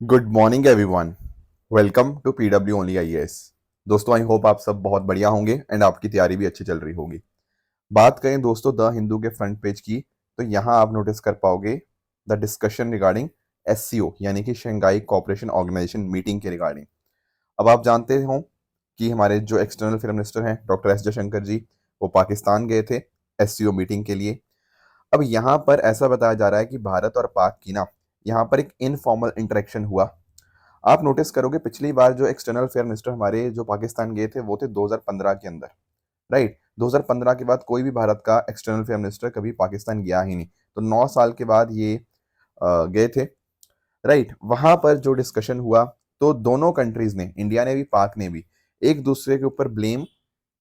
Good morning everyone. Welcome to PW only IAS. दोस्तों, I hope आप सब बहुत बढ़िया होंगे एंड आपकी तैयारी भी अच्छी चल रही होगी। बात करें दोस्तों द हिंदू के फ्रंट पेज की, तो यहाँ आप नोटिस कर पाओगे द डिस्कशन रिगार्डिंग एससीओ यानी कि शंघाई कोऑपरेशन ऑर्गेनाइजेशन मीटिंग के रिगार्डिंग। अब आप जानते हो कि हमारे जो एक्सटर्नल अफेयर मिनिस्टर हैं डॉक्टर एस जयशंकर जी, वो पाकिस्तान गए थे एससीओ मीटिंग के लिए। अब यहाँ पर ऐसा बताया जा रहा है कि भारत और पाक की ना यहाँ पर एक इनफॉर्मल इंटरेक्शन हुआ। आप नोटिस करोगे पिछली बार जो एक्सटर्नल अफेयर मिनिस्टर हमारे जो पाकिस्तान गए थे वो थे 2015 के अंदर। राइट, 2015 के बाद कोई भी भारत का एक्सटर्नल अफेयर मिनिस्टर कभी पाकिस्तान गया ही नहीं। तो 9 साल के बाद ये गए थे। राइट, वहां पर जो डिस्कशन हुआ, तो दोनों कंट्रीज ने, इंडिया ने भी पाक ने भी, एक दूसरे के ऊपर ब्लेम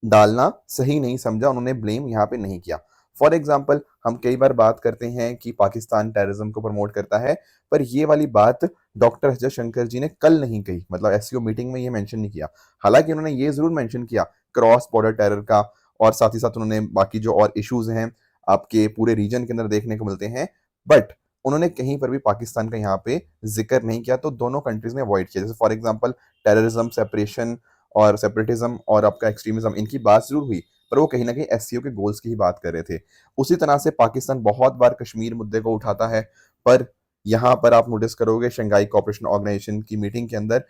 डालना सही नहीं समझा। उन्होंने ब्लेम यहाँ पे नहीं किया। फॉर एग्जाम्पल, हम कई बार बात करते हैं कि पाकिस्तान टेररिज्म को प्रमोट करता है, पर ये वाली बात डॉक्टर एस जयशंकर जी ने कल नहीं कही, मतलब एससीओ मीटिंग में ये मेंशन नहीं किया। हालांकि उन्होंने ये जरूर मेंशन किया क्रॉस बॉर्डर टेरर का, और साथ ही साथ उन्होंने बाकी जो और इश्यूज हैं आपके पूरे रीजन के अंदर देखने को मिलते हैं, बट उन्होंने कहीं पर भी पाकिस्तान का यहाँ पे जिक्र नहीं किया। तो दोनों कंट्रीज ने अवॉइड किया। जैसे फॉर एग्जाम्पल टेररिज्म, सेपरेशन और सेपरेटिज्म और आपका एक्सट्रीमिज्म, इनकी बात जरूर हुई, पर वो कहीं ना कहीं एससीओ के गोल्स की ही बात कर रहे थे। उसी तरह से पाकिस्तान बहुत बार कश्मीर मुद्दे को उठाता है, पर यहाँ पर आप नोटिस करोगे शंघाई कोऑपरेशन ऑर्गेनाइजेशन की मीटिंग के अंदर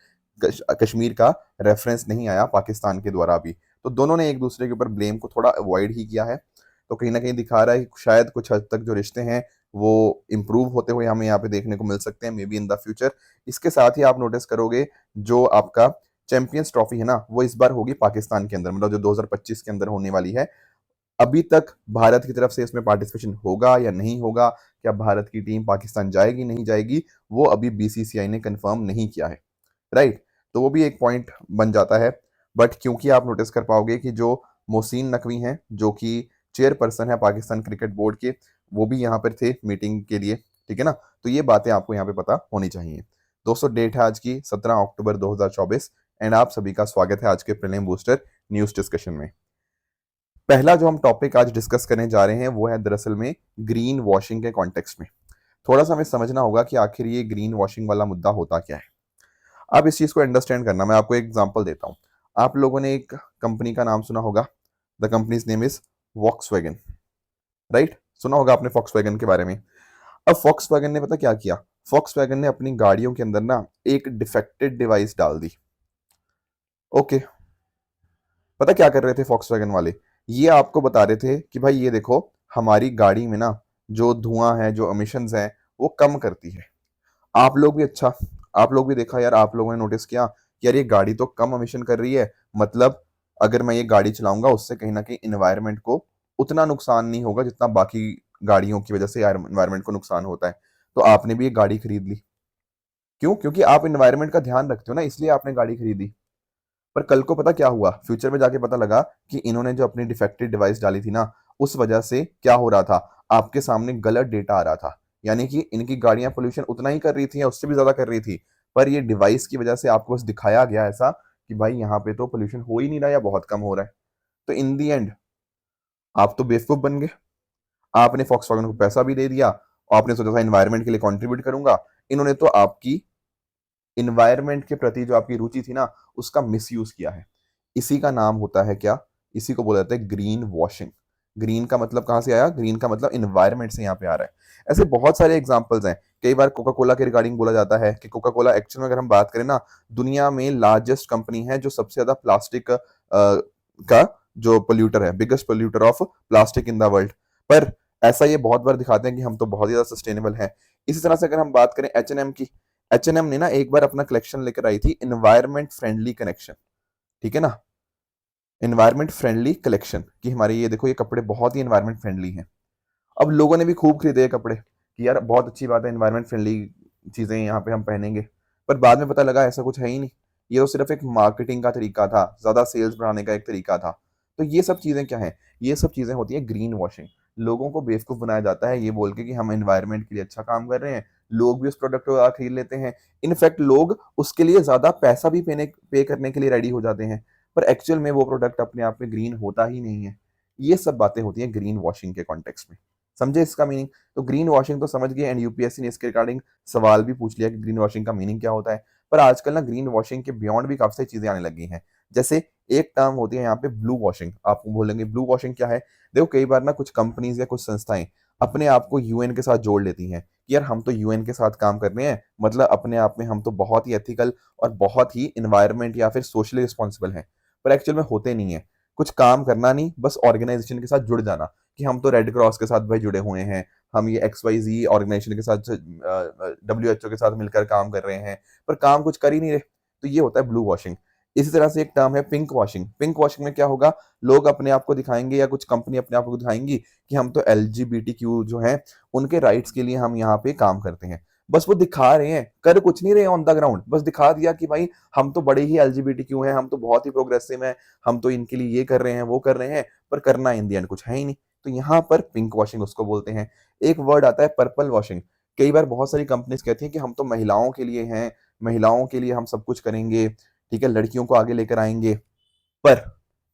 कश्मीर का रेफरेंस नहीं आया पाकिस्तान के द्वारा भी। तो दोनों ने एक दूसरे के ऊपर ब्लेम को थोड़ा अवॉइड ही किया है। तो कहीं ना कहीं दिखा रहा है कि शायद कुछ हद तक जो रिश्ते हैं वो इम्प्रूव होते हुए हमें यहाँ पे देखने को मिल सकते हैं, may be in the future. इसके साथ ही आप नोटिस करोगे जो आपका चैंपियंस ट्रॉफी है ना, वो इस बार होगी पाकिस्तान के अंदर, मतलब जो 2025 के अंदर होने वाली है। अभी तक भारत की तरफ से इसमें पार्टिसिपेशन होगा या नहीं होगा, क्या भारत की टीम पाकिस्तान जाएगी नहीं जाएगी, वो अभी बीसीसीआई ने कंफर्म नहीं किया है। राइट, तो वो भी एक पॉइंट बन जाता है। बट क्योंकि आप नोटिस कर पाओगे कि जो मोहसिन नकवी हैं, जो कि चेयरपर्सन है पाकिस्तान क्रिकेट बोर्ड के, वो भी यहाँ पर थे मीटिंग के लिए। ठीक है ना, तो ये बातें आपको यहाँ पे पता होनी चाहिए। दोस्तों, डेट है आज की 17 अक्टूबर 2024 एंड आप सभी का स्वागत है आज के प्रीलिम बूस्टर न्यूज डिस्कशन में। पहला जो हम टॉपिक आज डिस्कस करने जा रहे हैं वो है दरअसल में ग्रीन वॉशिंग के कॉन्टेक्स्ट में। थोड़ा सा हमें समझना होगा कि आखिर ये ग्रीन वॉशिंग वाला मुद्दा होता क्या है। आप इस चीज को अंडरस्टैंड करना, मैं आपको एक एग्जांपल देता हूँ। आप लोगों ने एक कंपनी का नाम सुना होगा, the companies name is Volkswagen. Right, सुना होगा आपने वॉक्सवैगन के बारे में। अब वॉक्सवैगन ने पता क्या किया, वॉक्सवैगन ने अपनी गाड़ियों के अंदर ना एक डिफेक्टेड डिवाइस डाल दी। ओके, पता क्या कर रहे थे वॉक्सवैगन वाले, ये आपको बता रहे थे कि भाई ये देखो, हमारी गाड़ी में ना जो धुआं है, जो एमिशंस है, वो कम करती है। आप लोग भी, अच्छा, आप लोग भी देखा यार, आप लोगों ने नोटिस किया कि यार ये गाड़ी तो कम एमिशन कर रही है, मतलब अगर मैं ये गाड़ी चलाऊंगा उससे कहीं ना कहीं इन्वायरमेंट को उतना नुकसान नहीं होगा जितना बाकी गाड़ियों की वजह से यार इन्वायरमेंट को नुकसान होता है। तो आपने भी एक गाड़ी खरीद ली। क्यों? क्योंकि आप इन्वायरमेंट का ध्यान रखते हो ना, इसलिए आपने गाड़ी खरीदी। पर कल को पता क्या हुआ, फ्यूचर में जाके पता लगा कि इन्होंने जो अपनी डिफेक्टेड डिवाइस डाली थी ना, उस वजह से क्या हो रहा था, आपके सामने गलत डेटा आ रहा था। यानी कि इनकी गाड़ियां पोल्यूशन उतना ही कर रही थी या उससे भी ज्यादा कर रही थी, पर ये डिवाइस की वजह से आपको बस दिखाया गया ऐसा कि भाई यहाँ पे तो पोल्यूशन हो ही नहीं रहा या बहुत कम हो रहा है। तो इन दी एंड आप तो बेवकूफ बन गए। आपने फॉक्सवैगन को पैसा भी दे दिया और आपने सोचा था इन्वायरमेंट के लिए कंट्रीब्यूट करूंगा। इन्होंने तो आपकी इन्वायरमेंट के प्रति जो आपकी रुचि थी ना, उसका मिसयूज किया है। इसी का नाम होता है क्या, इसी को बोला जाता है ग्रीन वॉशिंग। ग्रीन का मतलब कहां से आया, ग्रीन का मतलब इन्वायरमेंट से यहाँ पे आ रहा है। ऐसे बहुत सारे एग्जांपल्स हैं। कई बार कोका कोला के रिगार्डिंग बोला जाता है कि कोका कोला एक्चुअल में अगर हम बात करें ना, दुनिया में लार्जेस्ट कंपनी है जो सबसे ज्यादा प्लास्टिक का जो पोल्यूटर है, biggest polluter of plastic in the world. पर ऐसा ये बहुत बार दिखाते हैं कि हम तो बहुत ज्यादा सस्टेनेबल हैं। इसी तरह से अगर हम बात करें H&M की, H&M ने ना एक बार अपना कलेक्शन लेकर आई थी, इन्वायरमेंट फ्रेंडली कनेक्शन। ठीक है ना, इन्वायरमेंट फ्रेंडली कलेक्शन कि हमारे ये देखो, ये कपड़े बहुत ही इन्वायरमेंट फ्रेंडली हैं। अब लोगों ने भी खूब खरीदे ये कपड़े कि यार बहुत अच्छी बात है, इन्वायरमेंट फ्रेंडली चीजें यहाँ पे हम पहनेंगे। पर बाद में पता लगा ऐसा कुछ है ही नहीं, ये तो सिर्फ एक मार्केटिंग का तरीका था, ज्यादा सेल्स बढ़ाने का एक तरीका था। तो ये सब चीजें क्या है, ये सब चीजें होती है ग्रीन वॉशिंग। लोगों को बेवकूफ बनाया जाता है ये बोल के कि हम एनवायरनमेंट के लिए अच्छा काम कर रहे हैं। लोग भी उस प्रोडक्ट को खरीद लेते हैं। इनफैक्ट लोग उसके लिए ज्यादा पैसा भी पे करने के लिए रेडी हो जाते हैं, पर एक्चुअल में वो प्रोडक्ट अपने आप में ग्रीन होता ही नहीं है। ये सब बातें होती हैं ग्रीन वॉशिंग के कॉन्टेक्स्ट में। समझे इसका मीनिंग? तो ग्रीन वॉशिंग तो समझ गए, एंड यूपीएससी ने इसके रिगार्डिंग सवाल भी पूछ लिया कि ग्रीन वॉशिंग का मीनिंग क्या होता है। पर आजकल ना ग्रीन वॉशिंग के बियॉन्ड भी काफी सारी चीजें आने लगी हैं। जैसे एक टर्म होती है यहाँ पे ब्लू वॉशिंग। आप बोलेंगे ब्लू वॉशिंग क्या है? देखो कई बार ना कुछ कंपनीज या कुछ संस्थाएं अपने आप को यूएन के साथ जोड़ लेती हैं कि यार हम तो यूएन के साथ काम कर रहे हैं, मतलब अपने आप में हम तो बहुत ही एथिकल और बहुत ही इन्वायरमेंट या फिर सोशली रिस्पॉन्सिबल हैं। पर एक्चुअल में होते नहीं है। कुछ काम करना नहीं, बस ऑर्गेनाइजेशन के साथ जुड़ जाना कि हम तो रेड क्रॉस के साथ भाई जुड़े हुए हैं, हम ये XYZ ऑर्गेनाइजेशन के साथ WHO के साथ मिलकर काम कर रहे हैं, पर काम कुछ कर ही नहीं रहे। तो ये होता है ब्लू वॉशिंग। इसी तरह से एक टर्म है पिंक वॉशिंग। पिंक वॉशिंग में क्या होगा? लोग अपने आप को दिखाएंगे या कुछ कंपनी अपने आप को दिखाएंगी कि हम तो LGBTQ जो है उनके राइट्स के लिए हम यहाँ पे काम करते हैं। बस वो दिखा रहे हैं, कर कुछ नहीं रहे ऑन द ग्राउंड, बस दिखा दिया कि भाई हम तो बड़े ही LGBTQ हैं, हम तो बहुत ही प्रोग्रेसिव हैं, हम तो इनके लिए ये कर रहे हैं वो कर रहे हैं, पर करना इन दी एंड कुछ है ही नहीं। तो यहाँ पर पिंक वॉशिंग उसको बोलते हैं। एक वर्ड आता है पर्पल वॉशिंग। कई बार बहुत सारी कंपनीज कहती हैं कि हम तो महिलाओं के लिए हैं, महिलाओं के लिए हम सब कुछ करेंगे, ठीक है, लड़कियों को आगे लेकर आएंगे, पर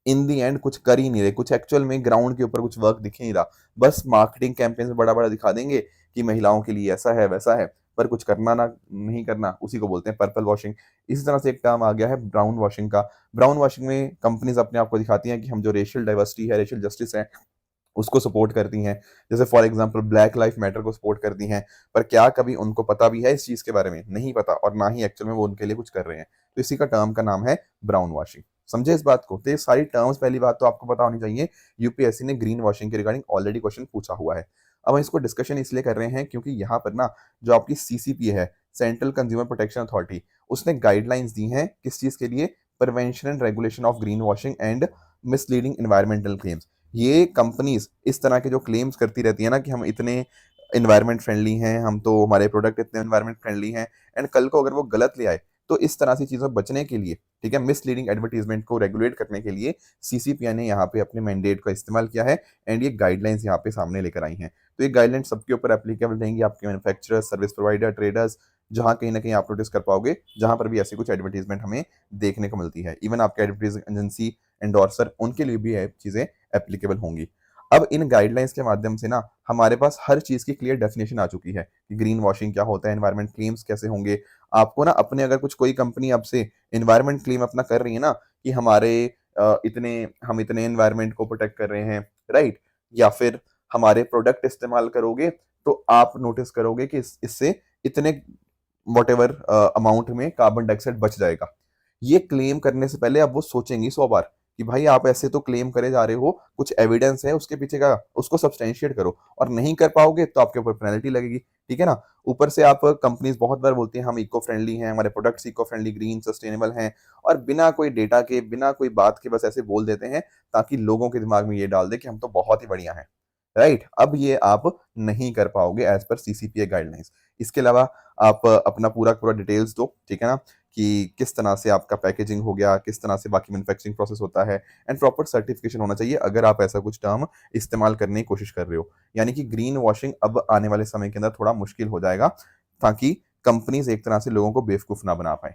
इन दी एंड कुछ कर ही नहीं रहे, कुछ एक्चुअल में ग्राउंड के ऊपर कुछ वर्क दिख ही नहीं रहा। बस मार्केटिंग कैंपेन में बड़ा बड़ा दिखा देंगे कि महिलाओं के लिए ऐसा है वैसा है, पर कुछ करना ना नहीं करना, उसी को बोलते हैं पर्पल वॉशिंग। इसी तरह से एक टर्म आ गया है ब्राउन वॉशिंग का। ब्राउन वॉशिंग में कंपनीज अपने आप को दिखाती हैं कि हम जो रेशियल डाइवर्सिटी है, रेशियल जस्टिस है, उसको सपोर्ट करती हैं। जैसे for example black life matter को सपोर्ट करती हैं, पर क्या कभी उनको पता भी है इस चीज के बारे में? नहीं पता, और ना ही एक्चुअल में वो उनके लिए कुछ कर रहे हैं। तो इसी का टर्म का नाम है ब्राउन वॉशिंग। समझे इस बात को? तो ये सारी टर्म्स पहली बात तो आपको पता होनी चाहिए। यूपीएससी ने ग्रीन वॉशिंग के रिगार्डिंग ऑलरेडी क्वेश्चन पूछा हुआ है। अब हम इसको डिस्कशन इसलिए कर रहे हैं क्योंकि यहाँ पर ना जो आपकी CCPA है, सेंट्रल कंज्यूमर प्रोटेक्शन अथॉरिटी, उसने गाइडलाइंस दी हैं किस चीज के लिए? Prevention and regulation of green washing and misleading environmental claims. ये कंपनीज इस तरह के जो क्लेम्स करती रहती है ना कि हम इतने इन्वायरमेंट फ्रेंडली हैं, हम तो हमारे प्रोडक्ट इतने इन्वायरमेंट फ्रेंडली हैं, एंड कल को अगर वो गलत ले आए, तो इस तरह से चीज़ों से बचने के लिए, ठीक है, मिसलीडिंग एडवर्टीजमेंट को रेगुलेट करने के लिए CCPI ने यहाँ पे अपने मैंडेट का इस्तेमाल किया है, एंड ये गाइडलाइंस यहाँ पे सामने लेकर आई हैं। तो ये गाइडलाइंस सबके ऊपर एप्लीकेबल रहेंगी, आपके मैन्युफैक्चरर्स, सर्विस प्रोवाइडर, ट्रेडर्स, जहाँ कहीं ना कहीं आप नोटिस कर पाओगे जहां पर भी ऐसी कुछ एडवर्टीजमेंट हमें देखने को मिलती है। इवन आपके एडवर्टीजिंग एजेंसी, एंडोर्सर, उनके लिए भी ये चीज़ें एप्लीकेबल होंगी। अब इन गाइडलाइंस के माध्यम से ना हमारे पास हर चीज की क्लियर डेफिनेशन आ चुकी है कि ग्रीन वॉशिंग क्या होता है, एनवायरमेंट क्लेम्स कैसे होंगे। आपको ना अपने अगर कुछ कोई कंपनी आपसे एनवायरमेंट क्लेम अपना कर रही है ना कि हमारे हम इतने एनवायरमेंट को प्रोटेक्ट कर रहे हैं, राइट, या फिर हमारे प्रोडक्ट इस्तेमाल करोगे तो आप नोटिस करोगे कि इससे इतने वॉट एवर अमाउंट में कार्बन डाइऑक्साइड बच जाएगा। ये क्लेम करने से पहले अब वो सोचेंगी 100 बार कि भाई आप ऐसे तो क्लेम करे जा रहे हो, कुछ एविडेंस है उसके पीछे का, उसको सब्सटेंशिएट करो, और नहीं कर पाओगे तो आपके ऊपर पेनल्टी लगेगी, ठीक है ना। ऊपर से आप कंपनीज बहुत बार बोलती हैं हम इको फ्रेंडली हैं, हमारे products eco friendly, green, sustainable हैं, और बिना कोई डेटा के, बिना कोई बात के बस ऐसे बोल देते हैं ताकि लोगों के दिमाग में ये डाल दे कि हम तो बहुत ही बढ़िया हैं, राइट। अब ये आप नहीं कर पाओगे एज पर CCPA गाइडलाइंस। इसके अलावा आप अपना पूरा पूरा डिटेल्स दो, ठीक है ना, कि किस तरह से आपका पैकेजिंग हो गया, किस तरह से बाकी मैन्युफैक्चरिंग प्रोसेस होता है, एंड प्रॉपर सर्टिफिकेशन होना चाहिए अगर आप ऐसा कुछ टर्म इस्तेमाल करने की कोशिश कर रहे हो। यानी कि ग्रीन वॉशिंग अब आने वाले समय के अंदर थोड़ा मुश्किल हो जाएगा, ताकि कंपनीज एक तरह से लोगों को बेवकूफ ना बना पाए।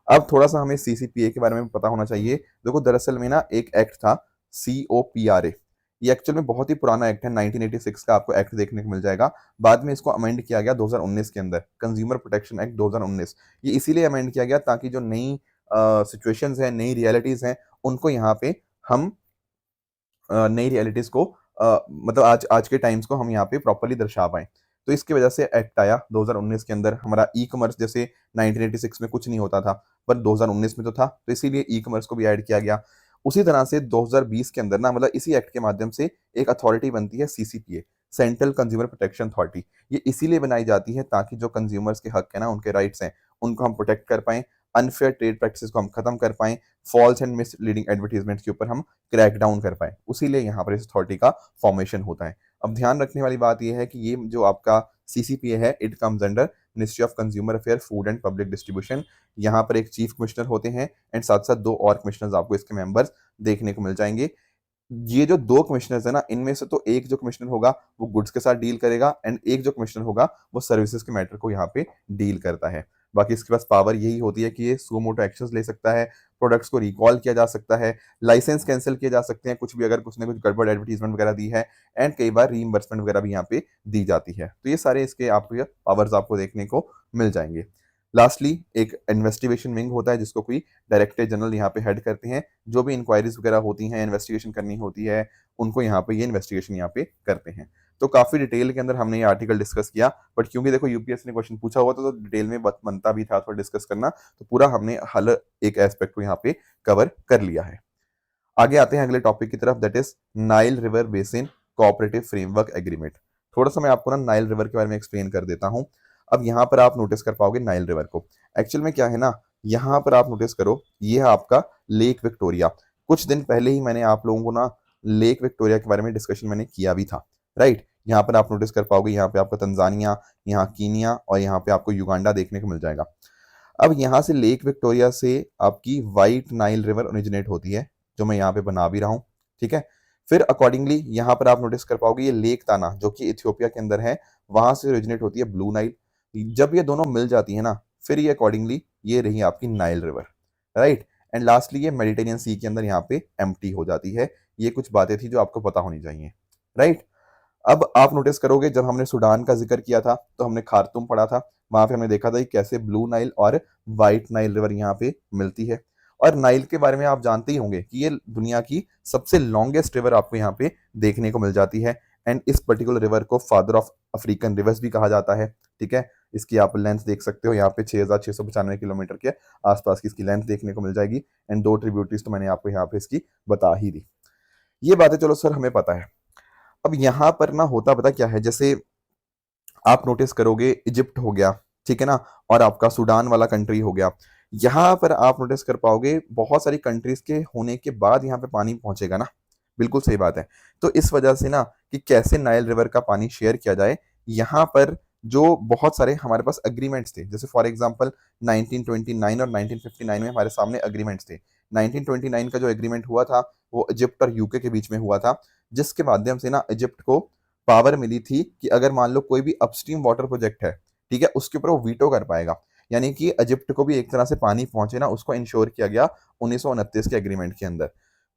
अब थोड़ा सा हमें CCPA के बारे में पता होना चाहिए। देखो दरअसल में ना एक एक्ट था COPRA। ये एक्चुअल में बहुत ही पुराना एक्ट है, 1986 का आपको एक्ट देखने को मिल जाएगा। बाद में इसको अमेंड किया गया 2019 के अंदर, कंज्यूमर प्रोटेक्शन एक्ट 2019। ये इसीलिए अमेंड किया गया ताकि जो नई सिचुएशंस हैं, नई रियलिटीज हैं, उनको यहाँ पे हम नई रियलिटीज को मतलब आज आज के टाइम्स को हम यहाँ पे प्रॉपरली दर्शा पाए। तो इसकी वजह से एक्ट आया 2019 के अंदर। हमारा ई कॉमर्स जैसे 1986 में कुछ नहीं होता था, पर 2019 में तो था, तो इसीलिए ई कॉमर्स को भी ऐड किया गया। उसी तरह से 2020 के अंदर ना, मतलब इसी एक्ट के माध्यम से एक अथॉरिटी बनती है CCPA, central consumer protection authority. ये इसीलिए बनाई जाती है ताकि जो कंज्यूमर्स के हक है ना, उनके राइट्स हैं, उनको हम प्रोटेक्ट कर पाएं, अनफेयर ट्रेड प्रैक्टिसेस को हम खत्म कर पाएं, फॉल्स एंड मिसलीडिंग एडवर्टीजमेंट के ऊपर हम क्रैक डाउन कर पाए। उसीलिए यहाँ पर इस अथॉरिटी का फॉर्मेशन होता है। अब ध्यान रखने वाली बात यह है कि ये जो आपका CCPA है, it comes under ministry of consumer affair, food and public distribution. यहाँ पर एक चीफ कमिश्नर होते हैं, एंड साथ साथ दो और कमिश्नर्स आपको इसके मेंबर्स देखने को मिल जाएंगे। ये जो दो कमिश्नर्स है ना, इनमें से तो एक जो कमिश्नर होगा वो गुड्स के साथ डील करेगा, एंड एक जो कमिश्नर होगा वो सर्विसेज के मैटर को यहाँ पे डील करता है। बाकी इसके पास पावर यही होती है कि ये सुमोटो एक्शंस ले सकता है, प्रोडक्ट्स को रिकॉल किया जा सकता है, लाइसेंस कैंसिल किए जा सकते हैं, कुछ भी अगर कुछ ने कुछ गड़बड़ एडवर्टीजमेंट वगैरह दी है, एंड कई बार रीइंबर्समेंट वगैरह भी यहाँ पे दी जाती है। तो ये सारे इसके आपको पावर्स आपको देखने को मिल जाएंगे। लास्टली एक इन्वेस्टिगेशन विंग होता है जिसको कोई डायरेक्टर जनरल यहाँ पे हेड करते हैं। जो भी इंक्वायरीज वगैरह होती हैं, इन्वेस्टिगेशन करनी होती है, उनको यहाँ पे ये इन्वेस्टिगेशन यहाँ पे करते हैं। तो काफी डिटेल के अंदर हमने ये आर्टिकल डिस्कस किया, बट क्योंकि देखो यूपीएससी ने क्वेश्चन पूछा हुआ था तो डिटेल में बनता भी था थोड़ा डिस्कस करना, तो पूरा हमने हर एक एस्पेक्ट को यहाँ पे कवर कर लिया है। आगे आते हैं अगले टॉपिक की तरफ, that is Nile river basin cooperative framework agreement. थोड़ा सा मैं आपको ना नाइल रिवर के बारे में एक्सप्लेन कर देता हूँ। अब यहाँ पर आप नोटिस कर पाओगे नाइल रिवर को, एक्चुअल में क्या है ना, यहाँ पर आप नोटिस करो, ये है आपका लेक विक्टोरिया। कुछ दिन पहले ही मैंने आप लोगों को ना लेक विक्टोरिया के बारे में डिस्कशन मैंने किया भी था, राइट। यहाँ पर आप नोटिस कर पाओगे, यहाँ पे आपका तंजानिया, यहाँ कीनिया और यहाँ पे आपको युगांडा देखने को मिल जाएगा। अब यहाँ से लेक विक्टोरिया से आपकी व्हाइट नाइल रिवर ओरिजिनेट होती है, जो मैं यहाँ पे बना भी रहा हूँ, ठीक है। फिर अकॉर्डिंगली यहाँ पर आप नोटिस कर पाओगे ये लेक ताना जो कि इथियोपिया के अंदर है, वहां से ओरिजिनेट होती है ब्लू नाइल। जब ये दोनों मिल जाती है ना, फिर ये अकॉर्डिंगली ये रही आपकी Nile river, right. And lastly ये मेडिटेरियन सी के अंदर यहाँ पे एम्प्टी हो जाती है। ये कुछ बातें थी जो आपको पता होनी चाहिए, राइट। अब आप नोटिस करोगे, जब हमने सूडान का जिक्र किया था तो हमने खार्तूम पढ़ा था, वहां पे हमने देखा था कि कैसे ब्लू नाइल और व्हाइट नाइल रिवर यहाँ पे मिलती है। और नाइल के बारे में आप जानते ही होंगे कि ये दुनिया की सबसे लॉन्गेस्ट रिवर आपको यहाँ पे देखने को मिल जाती है। एंड इस पर्टिकुलर रिवर को फादर ऑफ अफ्रीकन रिवर्स भी कहा जाता है, ठीक है। इसकी आप लेंथ देख सकते हो, यहाँ पे 6,695 किलोमीटर के आसपास की इसकी लेंथ देखने को मिल जाएगी। एंड 2 ट्रिब्यूटरीज तो मैंने आपको यहाँ पे इसकी बता ही दी। ये बातें चलो सर हमें पता है। अब यहाँ पर ना होता पता क्या है, जैसे आप नोटिस करोगे इजिप्ट हो गया, ठीक है ना, और आपका सूडान वाला कंट्री हो गया। यहाँ पर आप नोटिस कर पाओगे बहुत सारी कंट्रीज के होने के बाद यहाँ पे पानी पहुंचेगा ना, बिल्कुल सही बात है। तो इस वजह से ना कि कैसे नाइल रिवर का पानी शेयर किया जाए, यहाँ पर जो बहुत सारे हमारे पास अग्रीमेंट्स थे, जैसे फॉर एग्जांपल 1929 और 1959 में हमारे सामने अग्रीमेंट्स थे। 1929 का जो एग्रीमेंट हुआ था वो इजिप्ट और यूके के बीच में हुआ था, जिसके माध्यम से ना इजिप्ट को पावर मिली थी कि अगर मान लो कोई भी अपस्ट्रीम वाटर प्रोजेक्ट है, ठीक है, उसके ऊपर वो वीटो कर पाएगा। यानी कि इजिप्ट को भी एक तरह से पानी पहुंचे ना, उसको इंश्योर किया गया 1929 के एग्रीमेंट के अंदर।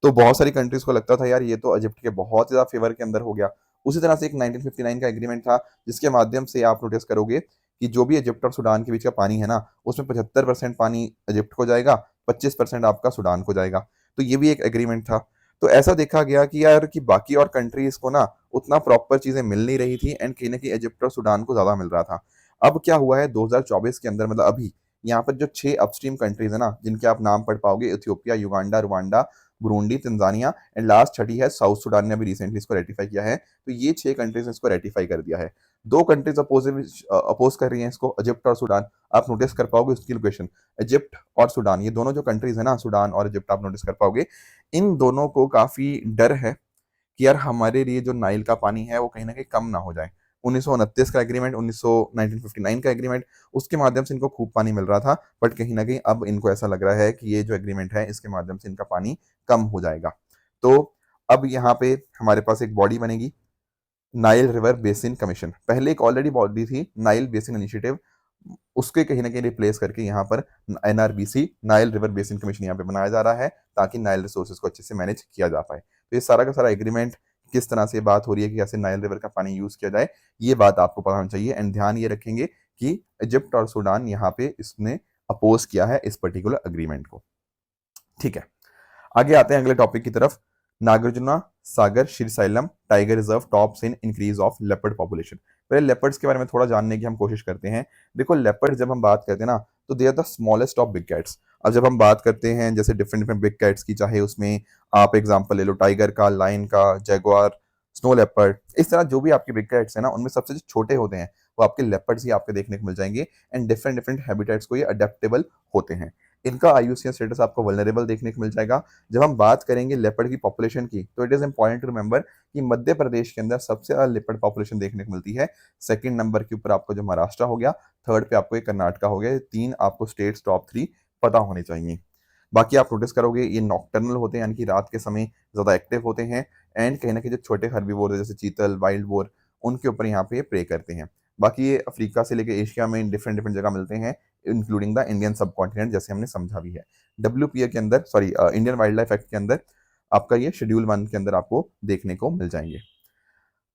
तो बहुत सारी कंट्रीज को लगता था यार ये तो इजिप्ट के बहुत ज्यादा फेवर के अंदर हो गया। उसी तरह से एक 1959 का एग्रीमेंट था, जिसके माध्यम से आप नोटिस करोगे कि जो भी इजिप्ट और सूडान के बीच का पानी है ना, उसमें 75% पानी इजिप्ट को जाएगा, 25% आपका सूडान को जाएगा। तो ये भी एक एग्रीमेंट था। तो ऐसा देखा गया कि यार कि बाकी और कंट्रीज को ना उतना प्रॉपर चीजें मिल नहीं रही थी, एंड कहीं ना कहीं इजिप्ट और सूडान को ज्यादा मिल रहा था। अब क्या हुआ है 2024 के अंदर, मतलब अभी यहाँ पर जो 6 अपस्ट्रीम कंट्रीज है ना, जिनके आप नाम पढ़ पाओगे, Ethiopia, Uganda, Rwanda, Burundi, Tanzania, and last छठी है साउथ सूडान ने अभी रिसेंटली इसको रेटिफाई किया है। तो ये 6 कंट्रीज ने इसको रेटिफाई कर दिया है। 2 कंट्रीज अपोज कर रही हैं इसको, इजिप्ट और सूडान। आप नोटिस कर पाओगे उसकी लोकेशन, इजिप्ट और सूडान, ये दोनों जो कंट्रीज है ना, सूडान और इजिप्ट, आप नोटिस कर पाओगे इन दोनों को काफी डर है कि यार हमारे लिए जो नाइल का पानी है वो कहीं ना कहीं कम ना हो जाए। 1929 का एग्रीमेंट, 1959 का एग्रीमेंट, उसके माध्यम से इनको खूब पानी मिल रहा था, बट कहीं ना कहीं अब इनको ऐसा लग रहा है कि ये जो एग्रीमेंट है इसके माध्यम से इनका पानी कम हो जाएगा। तो अब यहाँ पे हमारे पास एक बॉडी बनेगी, नाइल रिवर बेसिन कमीशन। पहले एक ऑलरेडी बॉडी थी नाइल बेसिन इनिशिएटिव, उसके कहीं ना कहीं रिप्लेस करके यहाँ पर एनआरबीसी, नाइल रिवर बेसिन कमीशन यहाँ पे बनाया जा रहा है, ताकि नाइल रिसोर्सेज को अच्छे से मैनेज किया जा पाए। तो ये सारा का सारा एग्रीमेंट किस तरह से बात हो रही है कि कैसे नाइल रिवर का पानी यूज किया जाए, ये बात आपको पता होनी चाहिए। एंड ध्यान ये रखेंगे कि इजिप्ट और सूडान यहाँ पे इसने अपोज किया है इस पर्टिकुलर अग्रीमेंट को, ठीक है। आगे आते हैं अगले टॉपिक की तरफ, Nagarjuna Sagar Srisailam tiger reserve tops in increase of leopard population. पहले लेपर्ड्स के बारे में थोड़ा जानने की हम कोशिश करते हैं। देखो लेपर्ड जब हम बात करते हैं ना, तो they are the smallest of big cats. अब जब हम बात करते हैं जैसे डिफरेंट डिफरेंट बिग कैट्स की, चाहे उसमें आप एग्जांपल ले लो टाइगर का, लायन का, जैगुआर, स्नो लेपर्ड, इस तरह जो भी आपके बिग कैट्स है ना, उनमें सबसे जो छोटे होते हैं वो आपके लेपर्ड्स ही आपके देखने को मिल जाएंगे। एंड डिफरेंट डिफरेंट हैबिटेट्स को ये अडेप्टेबल होते हैं। इनका आईयूसीएन स्टेटस आपको वल्नरेबल देखने को मिल जाएगा। जब हम बात करेंगे लेपर्ड की पॉपुलेशन की, तो it is important to remember कि मध्य प्रदेश के अंदर सबसे ज्यादा लेपर्ड पॉपुलेशन देखने को मिलती है। सेकंड नंबर के ऊपर आपको जो महाराष्ट्र हो गया, थर्ड पे आपको ये कर्नाटका हो गया। 3 आपको स्टेट्स टॉप 3 पता होने चाहिए। बाकी आप नोटिस करोगे ये नॉक्टर्नल होते हैं, यानी कि रात के समय ज्यादा एक्टिव होते हैं। एंड कहीं ना कहीं जो छोटे हर्बीवोर जैसे चीतल, वाइल्ड वोर, उनके ऊपर यहाँ पे प्रे करते हैं। बाकी ये अफ्रीका से लेकर एशिया में डिफरेंट डिफरेंट जगह मिलते हैं, इंक्लूडिंग द इंडियन सब कॉन्टिनेंट, जैसे हमने समझा भी है। WPA के अंदर, sorry, Indian wild life act के अंदर आपका ये शेड्यूल 1 के अंदर आपको देखने को मिल जाएंगे।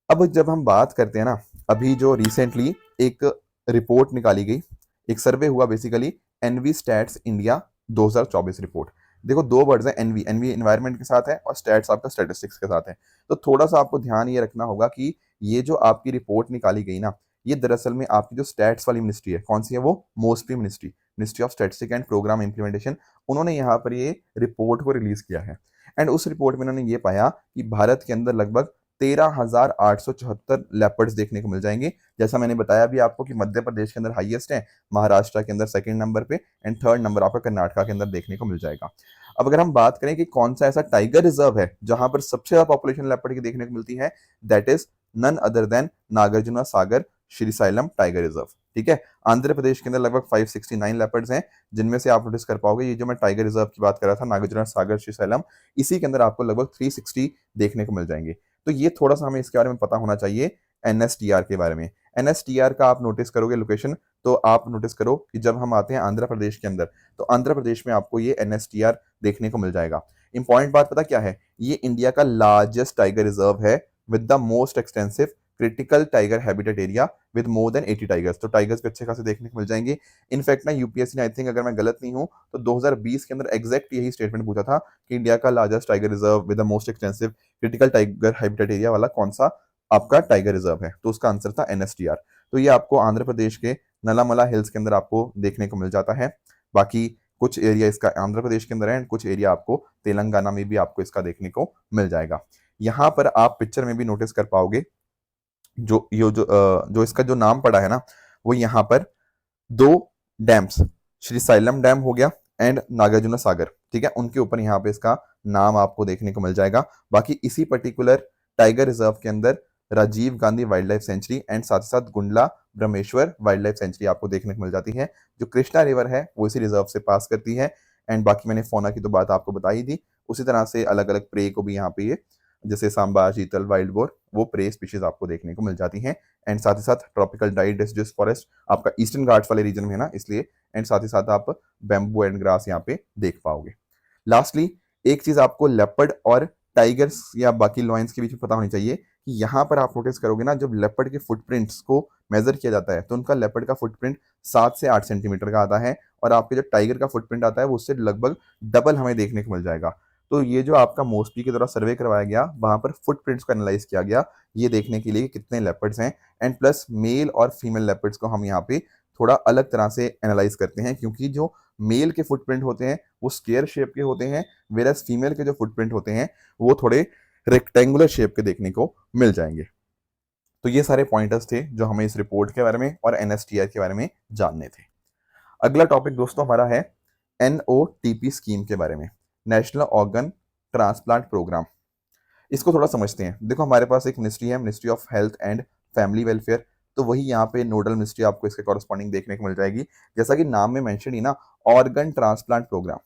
अब जब हम बात करते हैं ना, अभी जो रिसेंटली एक रिपोर्ट निकाली गई, एक सर्वे हुआ बेसिकली, एनवी स्टैट्स इंडिया 2024 रिपोर्ट। देखो दो वर्ड्स हैं, एनवी, एनवी एनवायरनमेंट के साथ है और स्टैट्स आपका स्टैटिस्टिक्स के साथ है। तो थोड़ा सा आपको ध्यान ये रखना होगा कि ये जो आपकी रिपोर्ट निकाली गई ना, ये दरअसल में आपकी जो स्टैट्स वाली मिनिस्ट्री है, कौन सी है वो, mostly ministry, ministry of statistic and programme implementation, उन्होंने यहाँ पर ये रिपोर्ट को रिलीज किया है। एंड उस रिपोर्ट में उन्होंने ये पाया कि भारत के अंदर लगभग 13,874 लेपर्ड्स देखने को मिल जाएंगे। जैसा मैंने बताया भी आपको कि मध्य प्रदेश के अंदर हाईएस्ट है, महाराष्ट्र के अंदर सेकंड नंबर पे, एंड थर्ड नंबर आपका कर्नाटका के अंदर देखने को मिल जाएगा। अब अगर हम बात करें कि कौन सा ऐसा टाइगर रिजर्व है जहां पर सबसे ज्यादा पॉपुलेशन लेपर्ड की देखने को मिलती है, that is none other than Nagarjuna Sagar Srisailam tiger reserve. ठीक है, आंध्र प्रदेश के अंदर लगभग 569 लेपर्ड्स हैं, जिनमें से आप नोटिस कर पाओगे ये जो मैं टाइगर रिजर्व की बात कर रहा था, नागार्जुना सागर श्रीशैलम, इसी के अंदर आपको लगभग 360 देखने को मिल जाएंगे। तो ये थोड़ा सा हमें इसके बारे में पता होना चाहिए, एनएसटीआर के बारे में। एनएसटीआर का आप नोटिस करोगे लोकेशन, तो आप नोटिस करो कि जब हम आते हैं आंध्र प्रदेश के अंदर, तो आंध्र प्रदेश में आपको ये एनएसटीआर देखने को मिल जाएगा। इंपॉर्टेंट बात पता क्या है, ये इंडिया का लार्जेस्ट टाइगर रिजर्व है with the most extensive critical tiger habitat area with more than 80 tigers. तो टाइगर्स भी अच्छे खासे देखने को मिल जाएंगे। इनफैक्ट ना यूपीएससी ने, आई थिंक अगर मैं गलत नहीं हूं, तो 2020 के अंदर एग्जैक्ट यही स्टेटमेंट पूछा था कि इंडिया का largest tiger reserve with the most extensive critical tiger habitat area वाला कौन सा आपका टाइगर रिजर्व है, तो उसका आंसर था एनएसटीआर। तो ये आपको आंध्र प्रदेश के नलामला हिल्स के अंदर आपको देखने को मिल जाता है। बाकी कुछ एरिया इसका आंध्र प्रदेश के अंदर है, कुछ एरिया आपको तेलंगाना में भी आपको इसका देखने को मिल जाएगा। यहाँ पर आप पिक्चर में भी नोटिस कर पाओगे, जो इसका जो नाम पड़ा है ना, वो यहाँ पर दो डैम्स, श्रीशैलम डैम हो गया एंड नागार्जुना सागर, ठीक है, उनके ऊपर यहाँ पे इसका नाम आपको देखने को मिल जाएगा। बाकी इसी पर्टिकुलर टाइगर रिजर्व के अंदर Rajiv Gandhi wild life sanctuary and साथ ही साथ Gundla Brahmeshwar wild life sanctuary आपको देखने को मिल जाती है। जो कृष्णा रिवर है वो इसी रिजर्व से पास करती है। एंड बाकी मैंने फोना की तो बात आपको बताई थी, उसी तरह से अलग अलग प्रे को भी यहाँ पे ये, जैसे सांबा, चीतल, वाइल्ड बोर, वो प्रे स्पीशीज आपको देखने को मिल जाती हैं। एंड साथ ही साथ ट्रॉपिकल डाइट डिसिडस फॉरेस्ट आपका ईस्टर्न घाट्स वाले रीजन में है ना, इसलिए। एंड साथ ही साथ आप बैम्बू एंड ग्रास यहाँ पे देख पाओगे। लास्टली एक चीज आपको लेपर्ड और टाइगर्स या बाकी लॉयंस के बीच में पता होनी चाहिए कि यहाँ पर आप नोटिस करोगे ना, जब लेपर्ड के फुटप्रिंट्स को मेजर किया जाता है तो उनका लेपर्ड का फुटप्रिंट 7 से 8 सेंटीमीटर का आता है, और आपके जो टाइगर का फुटप्रिंट आता है वो उससे लगभग डबल हमें देखने को मिल जाएगा। तो ये जो आपका मोस्टली के द्वारा सर्वे करवाया गया, वहां पर फुटप्रिंट्स को एनालाइज किया गया, ये देखने के लिए कि कितने लेपर्ड्स हैं। एंड प्लस मेल और फीमेल लेपर्ड्स को हम यहाँ पे थोड़ा अलग तरह से एनालाइज करते हैं, क्योंकि जो मेल के फुटप्रिंट होते हैं वो स्क्वायर शेप के होते हैं, वेरस फीमेल के जो फुटप्रिंट होते हैं वो थोड़े रेक्टेंगुलर शेप के देखने को मिल जाएंगे। तो ये सारे पॉइंटर्स थे जो हमें इस रिपोर्ट के बारे में और एनएसटीआर के बारे में जानने थे। अगला टॉपिक दोस्तों हमारा है एनओटीपी स्कीम के बारे में, नेशनल ऑर्गन ट्रांसप्लांट प्रोग्राम। इसको थोड़ा समझते हैं। देखो हमारे पास एक मिनिस्ट्री है, ministry of health and family welfare, तो वही यहाँ पे नोडल मिनिस्ट्री आपको इसके कॉरेस्पॉन्डिंग देखने को मिल जाएगी। जैसा कि नाम में मेंशन ही ना, ऑर्गन ट्रांसप्लांट प्रोग्राम,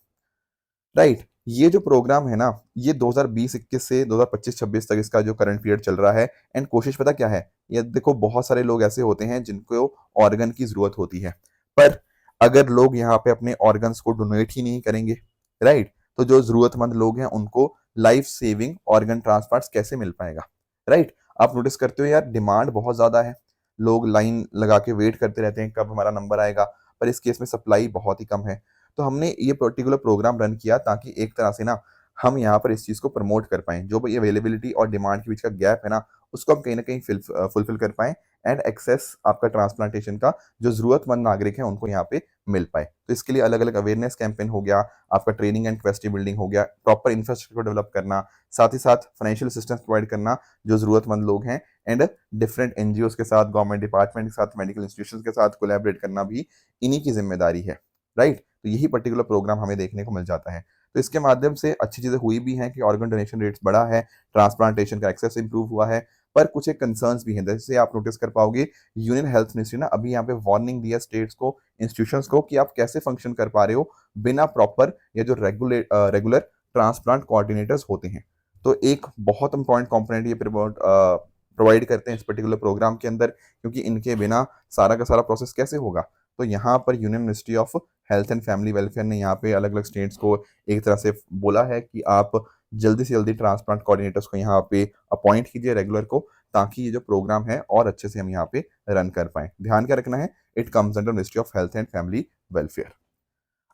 राइट। ये जो प्रोग्राम है ना, ये 2020-21 से 2025-26 तक इसका जो करंट पीरियड चल रहा है। एंड कोशिश पता क्या है, ये देखो बहुत सारे लोग ऐसे होते हैं जिनको ऑर्गन की जरूरत होती है, पर अगर लोग यहाँ पे अपने ऑर्गन्स को डोनेट ही नहीं करेंगे, राइट, तो जो जरूरतमंद लोग हैं उनको लाइफ सेविंग ऑर्गन ट्रांसप्लांट कैसे मिल पाएगा, राइट। आप नोटिस करते हो यार, डिमांड बहुत ज्यादा है, लोग लाइन लगा के वेट करते रहते हैं कब हमारा नंबर आएगा, पर इस केस में सप्लाई बहुत ही कम है। तो हमने ये पर्टिकुलर प्रोग्राम रन किया ताकि एक तरह से ना हम यहाँ पर इस चीज को प्रमोट कर पाएं, जो भी अवेलेबिलिटी और डिमांड के बीच का गैप है ना, उसको हम कहीं ना कहीं फुलफिल कर पाएं, एंड एक्सेस आपका ट्रांसप्लांटेशन का जो जरूरतमंद नागरिक है उनको यहाँ पे मिल पाए। तो इसके लिए अलग अलग अवेयरनेस कैंपेन हो गया, आपका ट्रेनिंग एंड कैपेसिटी बिल्डिंग हो गया, प्रॉपर इंफ्रास्ट्रक्चर डेवलप करना, साथ ही साथ फाइनेंशियल असिस्टेंस प्रोवाइड करना जो जरूरतमंद लोग हैं, एंड डिफरेंट एनजीओ के साथ, गवर्नमेंट डिपार्टमेंट के साथ, मेडिकल इंस्टीट्यूशन के साथ कोलैबोरेट करना भी इन्हीं की जिम्मेदारी है, राइट। तो यही पर्टिकुलर प्रोग्राम हमें देखने को मिल जाता है। तो इसके माध्यम से अच्छी चीजें हुई भी हैं कि ऑर्गन डोनेशन रेट्स बढ़ा है, ट्रांसप्लांटेशन का एक्सेस इंप्रूव हुआ है, पर कुछ एक कंसर्न्स भी हैं। जैसे आप नोटिस कर पाओगे, यूनियन हेल्थ मिनिस्ट्री ना अभी यहाँ पे वार्निंग दिया स्टेट्स को, इंस्टीट्यूशंस को, कि आप कैसे फंक्शन कर पा रहे हो बिना प्रॉपर या जो रेगुलर ट्रांसप्लांट कोऑर्डिनेटर्स होते हैं। तो एक बहुत इंपॉर्टेंट कॉम्पोनेंट ये प्रोवाइड करते हैं इस पर्टिकुलर प्रोग्राम के अंदर, क्योंकि इनके बिना सारा का सारा प्रोसेस कैसे होगा। तो यहाँ पर union ministry of health and family welfare ने यहाँ पे अलग अलग स्टेट्स को एक तरह से बोला है कि आप जल्दी से जल्दी ट्रांसप्लांट कोऑर्डिनेटर्स को यहाँ पे अपॉइंट कीजिए रेगुलर को, ताकि ये जो प्रोग्राम है और अच्छे से हम यहाँ पे रन कर पाए। ध्यान क्या रखना है, it comes under ministry of health and family welfare.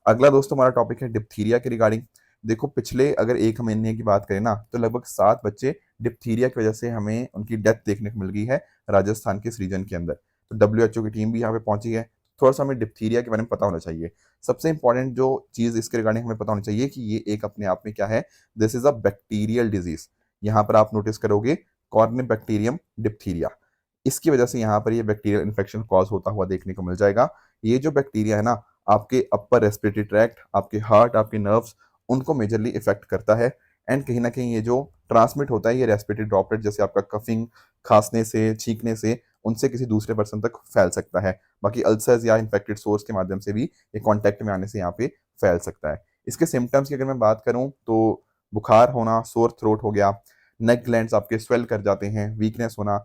अगला दोस्तों हमारा टॉपिक है डिप्थीरिया के रिगार्डिंग। देखो पिछले अगर एक महीने की बात करें ना, तो लगभग 7 बच्चे डिप्थीरिया की वजह से हमें उनकी डेथ देखने को मिल गई है राजस्थान के इस रीजन के अंदर। तो WHO की टीम भी यहाँ पे पहुंची है। थोड़ा सा हमें डिप्थीरिया के बारे में पता होना चाहिए। सबसे इंपॉर्टेंट जो चीज इसके रिगार्डिंग हमें पता होनी चाहिए कि ये एक अपने आप में क्या है, this is a bacterial disease. यहाँ पर आप नोटिस करोगे कॉर्निबैक्टीरियम डिप्थीरिया, इसकी वजह से यहाँ पर ये बैक्टीरियल इन्फेक्शन कॉज होता हुआ देखने को मिल जाएगा। ये जो बैक्टीरिया है ना, आपके अपर रेस्पिरेटरी ट्रैक्ट, आपके हार्ट, आपके नर्व्स, उनको मेजरली इफेक्ट करता है। एंड कहीं ना कहीं ये जो ट्रांसमिट होता है, ये रेस्पिरेटरी ड्रॉपलेट जैसे आपका कफिंग, खांसने से, छींकने से, उनसे किसी दूसरे पर्सन तक फैल सकता है। बाकी अल्सर्स या इन्फेक्टेड सोर्स के माध्यम से भी ये कॉन्टैक्ट में आने से यहाँ पे फैल सकता है। इसके सिम्टम्स की अगर मैं बात करूँ तो बुखार होना, सोर थ्रोट हो गया, नेक ग्लैंड्स आपके स्वेल कर जाते हैं, वीकनेस होना,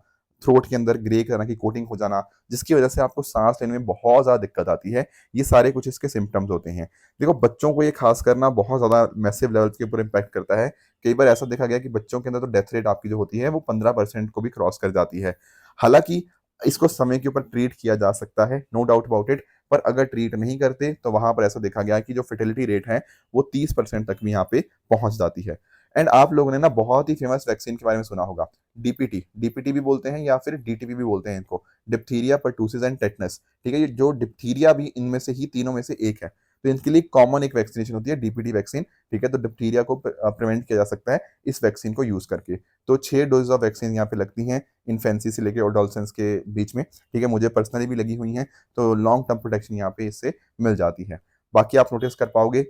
थ्रोट के अंदर ग्रे कलर की कोटिंग हो जाना, जिसकी वजह से आपको सांस लेने में बहुत ज़्यादा दिक्कत आती है। ये सारे कुछ इसके सिम्टम्स होते हैं। देखो बच्चों को ये खास करना बहुत ज़्यादा मैसिव लेवल्स के ऊपर इम्पैक्ट करता है। कई बार ऐसा देखा गया कि बच्चों के अंदर तो डेथ रेट आपकी जो होती है वो 15% को भी क्रॉस कर जाती है। हालांकि इसको समय के ऊपर ट्रीट किया जा सकता है, नो डाउट अबाउट इट, पर अगर ट्रीट नहीं करते तो वहां पर ऐसा देखा गया कि जो फर्टिलिटी रेट है वो 30% तक भी यहाँ पे पहुंच जाती है। एंड आप लोगों ने ना बहुत ही फेमस वैक्सीन के बारे में सुना होगा, डीपीटी, डीपीटी भी बोलते हैं या फिर डीटीपी भी बोलते हैं इनको, डिप्थीरिया, पर्टूसिस एंड टेटनस। ठीक है, ये जो डिप्थीरिया भी इनमें से ही तीनों में से एक है, तो इनके लिए कॉमन एक वैक्सीनेशन होती है डीपीटी वैक्सीन। ठीक है, तो डिप्थीरिया को प्रिवेंट किया जा सकता है इस वैक्सीन को यूज करके। तो 6 डोज ऑफ वैक्सीन यहाँ पे लगती हैं इन्फेंसी से लेकर एडोलसेंस के बीच में। ठीक है, मुझे पर्सनली भी लगी हुई हैं, तो लॉन्ग टर्म प्रोटेक्शन यहाँ पे इससे मिल जाती है। बाकी आप नोटिस कर पाओगे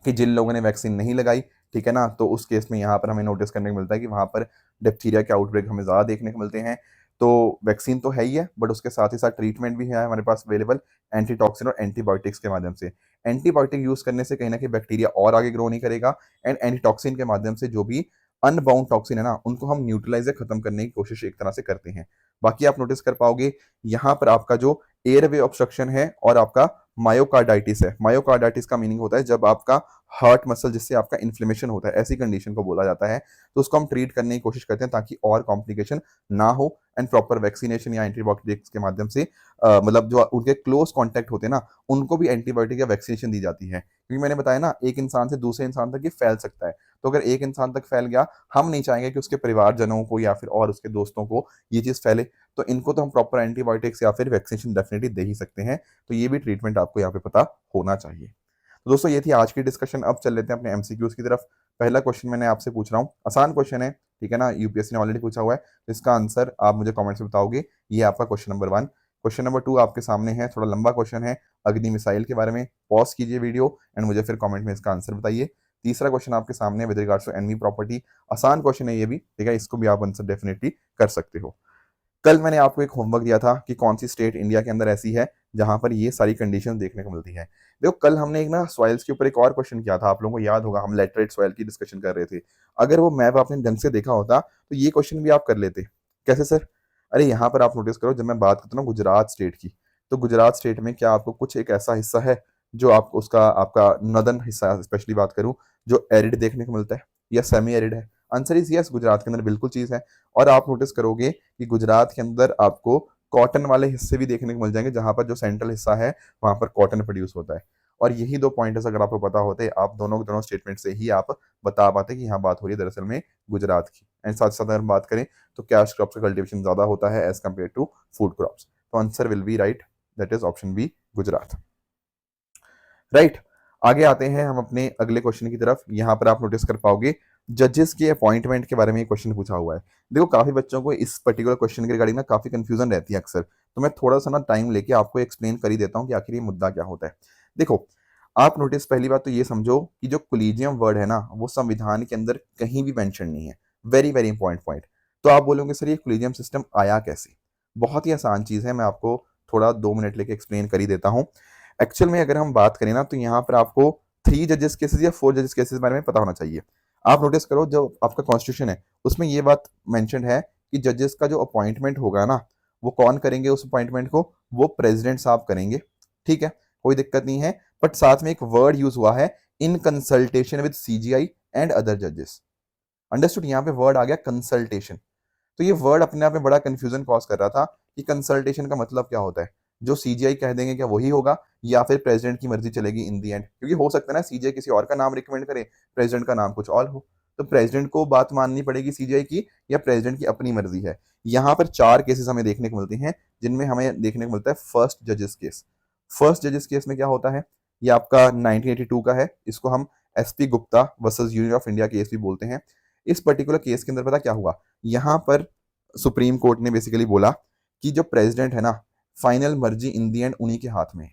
कि जिन लोगों ने वैक्सीन नहीं लगाई, ठीक है ना, तो उस केस में यहाँ पर हमें नोटिस करने को मिलता है कि वहाँ पर डिप्थीरिया के आउटब्रेक हमें ज़्यादा देखने को मिलते हैं। तो वैक्सीन तो है ही है, बट उसके साथ ही साथ ट्रीटमेंट भी है हमारे पास अवेलेबल, एंटीटॉक्सिन और एंटीबायोटिक्स के माध्यम से। एंटीबायोटिक यूज करने से कहीं ना कहीं बैक्टीरिया और आगे ग्रो नहीं करेगा, एंड एंटीटॉक्सिन के माध्यम से जो भी अनबाउंड टॉक्सिन है ना, उनको हम न्यूट्रलाइज या खत्म करने की कोशिश एक तरह से करते हैं। बाकी आप नोटिस कर पाओगे यहाँ पर आपका जो एयरवे ऑब्स्ट्रक्शन है और आपका मायोकार्डाइटिस है। मायोकार्डाइटिस का मीनिंग होता है जब आपका हार्ट मसल, जिससे आपका इन्फ्लेमेशन होता है, ऐसी कंडीशन को बोला जाता है। तो उसको हम ट्रीट करने की कोशिश करते हैं ताकि और कॉम्प्लिकेशन ना हो, एंड प्रॉपर वैक्सीनेशन या एंटीबायोटिक्स के माध्यम से मतलब जो उनके क्लोज कॉन्टैक्ट होते हैं ना, उनको भी एंटीबायोटिक या वैक्सीनेशन दी जाती है। क्योंकि मैंने बताया ना, एक इंसान से दूसरे इंसान तक ये फैल सकता है। तो अगर एक इंसान तक फैल गया, हम नहीं चाहेंगे कि उसके परिवारजनों को या फिर और उसके दोस्तों को ये चीज़ फैले। तो इनको तो हम प्रॉपर एंटीबायोटिक्स या फिर वैक्सीनेशन डेफिनेटली दे ही सकते हैं। तो ये भी ट्रीटमेंट आपको यहाँ पे पता होना चाहिए। तो दोस्तों ये थी आज की डिस्कशन। अब चल लेते हैं अपने एमसीक्यूज की तरफ। पहला क्वेश्चन मैंने आपसे पूछ रहा हूँ, आसान क्वेश्चन है, ठीक है ना, यूपीएससी ने ऑलरेडी पूछा हुआ है, तो इसका आंसर आप मुझे कमेंट में बताओगे। ये आपका क्वेश्चन नंबर 1। क्वेश्चन नंबर 2 आपके सामने है, थोड़ा लंबा क्वेश्चन है, अग्नि मिसाइल के बारे में। पॉज कीजिए वीडियो एंड मुझे फिर कमेंट में इसका आंसर बताइए। तीसरा क्वेश्चन आपके सामने with regards to NV property, आसान क्वेश्चन है ये भी, ठीक है, इसको भी आप आंसर डेफिनेटली कर सकते हो। कल मैंने आपको एक होमवर्क दिया था कि कौन सी स्टेट इंडिया के अंदर ऐसी है जहां पर ये सारी कंडीशन देखने को मिलती है। देखो कल हमने एक ना सॉइल्स के ऊपर एक और क्वेश्चन किया था, आप लोगों को याद होगा, हम लेटरेट सॉइल की डिस्कशन कर रहे थे। अगर वो मैप आपने ढंग से देखा होता तो ये क्वेश्चन भी आप कर लेते। कैसे सर? अरे यहाँ पर आप नोटिस करो, जब मैं बात करता हूँ गुजरात स्टेट की, तो गुजरात स्टेट में क्या आपको कुछ एक ऐसा हिस्सा है जो आपको उसका आपका नॉर्दर्न हिस्सा स्पेशली बात करूँ, जो एरिड देखने को मिलता है या सेमी एरिड है? आंसर इज यस, गुजरात के अंदर बिल्कुल चीज है। और आप नोटिस करोगे कि गुजरात के अंदर आपको कॉटन वाले हिस्से भी देखने को मिल जाएंगे, जहां पर जो सेंट्रल हिस्सा है वहां पर कॉटन प्रोड्यूस होता है। और यही 2 पॉइंटर्स अगर आपको पता होते, आप दोनों स्टेटमेंट से ही आप बता पाते कि यहाँ बात हो रही है दरअसल में गुजरात की। एंड साथ साथ अगर हम बात करें तो कैश क्रॉप्स का कल्टीवेशन ज्यादा होता है as compare to food crops. तो answer will be right, that is option B, Gujarat. Right, आगे आते हैं हम अपने अगले क्वेश्चन की तरफ। यहाँ पर आप नोटिस कर पाओगे जजेस के अपॉइंटमेंट के बारे में क्वेश्चन पूछा हुआ है। देखो काफी बच्चों को इस पर्टिकुलर क्वेश्चन के रिगार्डिंग ना काफी कंफ्यूजन रहती है अक्सर, तो मैं थोड़ा सा ना टाइम लेके आपको एक्सप्लेन कर ही देता हूँ कि आखिर ये मुद्दा क्या होता है। देखो आप नोटिस, पहली बात तो ये समझो कि जो कोलिजियम वर्ड है ना, वो संविधान के अंदर कहीं भी मेंशन नहीं है। Very very important point. तो आप बोलोगे सर ये कोलिजियम सिस्टम आया कैसे? बहुत ही आसान चीज है, मैं आपको थोड़ा 2 मिनट लेके एक्सप्लेन कर ही देता हूँ। एक्चुअल में अगर हम बात करें ना, तो यहाँ पर आपको 3 जजेस केसेस या 4 जजेस केसेस बारे में पता होना चाहिए। आप नोटिस करो जो आपका कॉन्स्टिट्यूशन है उसमें ये बात मेंशन है कि जजेस का जो अपॉइंटमेंट होगा ना, वो कौन करेंगे उस अपॉइंटमेंट को, वो प्रेसिडेंट साहब करेंगे। ठीक है, कोई दिक्कत नहीं है। बट साथ में एक वर्ड यूज हुआ है, in consultation with CGI and other जजेस। अंडरस्टूड, यहाँ पे वर्ड आ गया कंसल्टेशन। तो ये वर्ड अपने आप में बड़ा कंफ्यूजन कॉज कर रहा था कि कंसल्टेशन का मतलब क्या होता है। जो सीजीआई कह देंगे क्या वही होगा, या फिर प्रेसिडेंट की मर्जी चलेगी इन दी एंड, क्योंकि हो सकता है ना सीजीआई किसी और का नाम रिकमेंड करे, प्रेसिडेंट का नाम कुछ और हो। तो प्रेसिडेंट को बात माननी पड़ेगी सीजीआई की, या प्रेसिडेंट की अपनी मर्जी है। यहाँ पर 4 केसेस हमें देखने को मिलते हैं, जिनमें हमें देखने को मिलता है फर्स्ट जजेस केस। फर्स्ट जजेस केस में क्या होता है, ये आपका 1982 का है। इसको हम SP Gupta versus union of India case भी बोलते हैं। इस पर्टिकुलर केस के अंदर पता क्या हुआ, यहाँ पर सुप्रीम कोर्ट ने बेसिकली बोला कि जो प्रेसिडेंट है ना, फाइनल मर्जी इन दी एंड उन्हीं के हाथ में है।